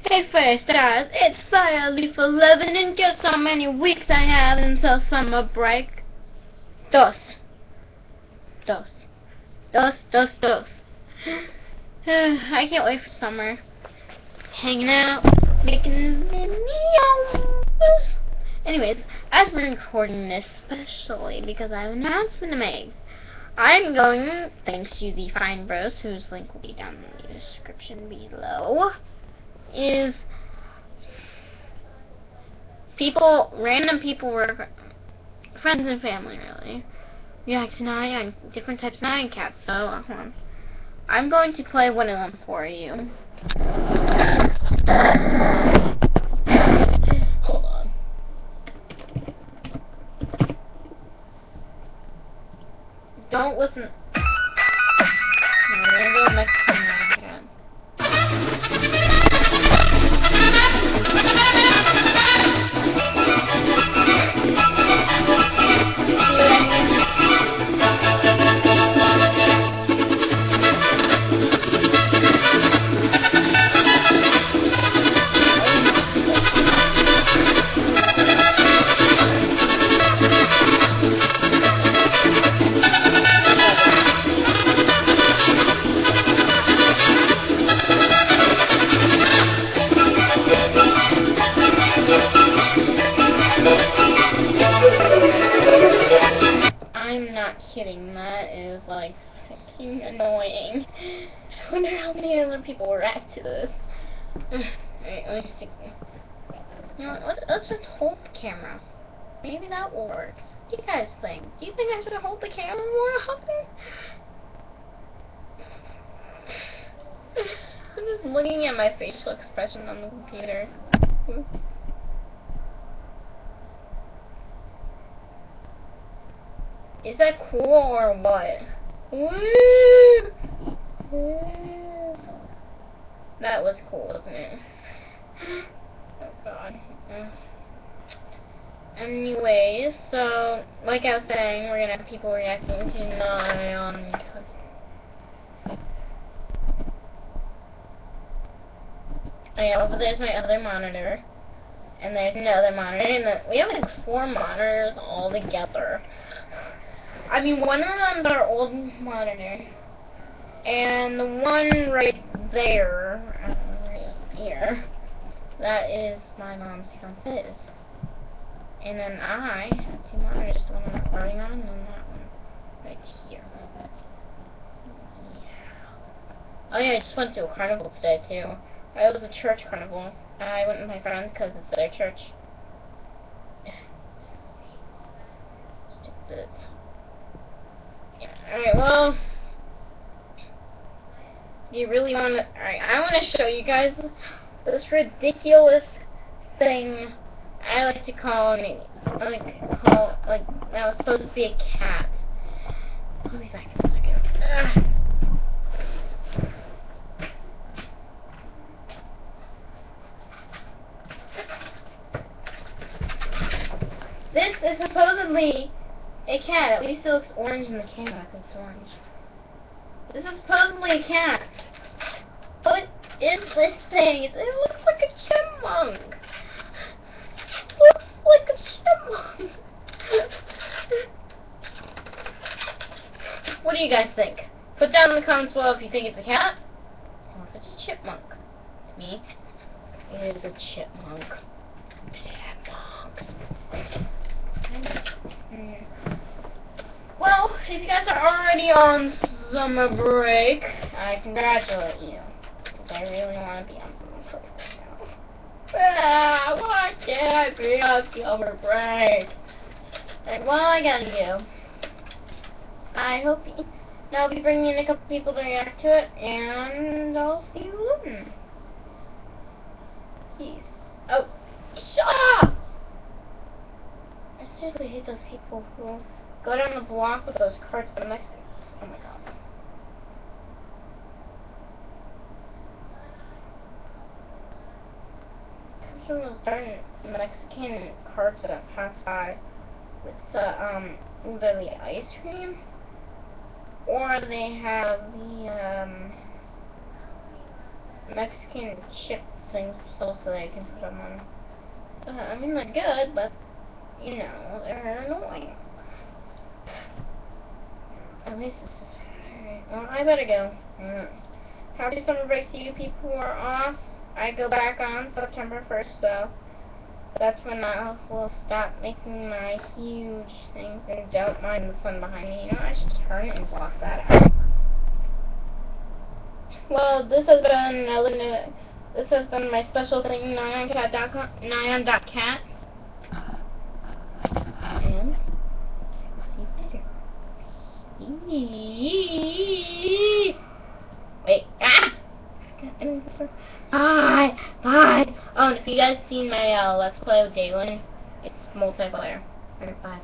Hey Fire Stars, it's Fire Leaf 11 and guess how many weeks I have until summer break? Dos. Dos. Dos, dos, dos. I can't wait for summer. Hanging out, making videos. Anyways, I've been recording this especially because I have an announcement to make. I'm going, thanks to the Fine Bros, whose link will be down in the description below, is random people were friends and family, really, react to nine different types of nine cats. So I'm going to play one of them for you. Hold on. Don't listen. I'm gonna go Mexican nine cat. I'm not kidding, that is like freaking annoying. I wonder how many other people react to this. Alright, let me stick. You know, let's just hold the camera. Maybe that will work. What do you guys think? Do you think I should hold the camera more often? I'm just looking at my facial expression on the computer. Is that cool or what? Woo! That was cool, wasn't it? Oh god. Anyways, so like I was saying, we're gonna have people reacting to Nine. Oh yeah, over there's my other monitor, and there's another monitor, and then we have like 4 monitors all together. I mean, one of them's our old monitor, and the one right there, right here, that is my mom's fiance's. And then I have 2 monitors, the one I'm recording on, and then that one right here. Yeah. Oh yeah, I just went to a carnival today too. It was a church carnival. I went with my friends because it's their church. Stick this. Alright, well, do you really want to... Alright, I want to show you guys this ridiculous thing I like to call that was supposed to be a cat. I'll be back in a second. This is supposedly a cat. At least it looks orange in the camera because it's orange. This is supposedly a cat. What is this thing? It looks like a chipmunk. It looks like a chipmunk. What do you guys think? Put down in the comments below if you think it's a cat or if it's a chipmunk. To me, it is a chipmunk. Chipmunks. Well, if you guys are already on summer break, I congratulate you. Because I really want to be on summer break right now. Why can't I be on summer break? Like, well, I gotta do. I hope I'll be bringing in a couple people to react to it, and I'll see you then. Peace. Oh, shut up! I seriously hate those people who go down the block with those carts of Mexican. Oh my god. Some of those darn Mexican carts that pass by with the, either the ice cream, or they have the, Mexican chip things so that I can put them on. I mean, they're good, but, you know, they're annoying. At least this is... Alright, well, I better go. Happy summer break to you people who are off. I go back on September 1st, so that's when I will stop making my huge things, and don't mind the sun behind me. You know, I should turn it and block that out. Well, this has been my special thing, nyan.cat. And see you later. Wait, Bye! Bye! Oh, and if you guys seen my Let's Play with Galen, it's multiplayer. Alright, bye.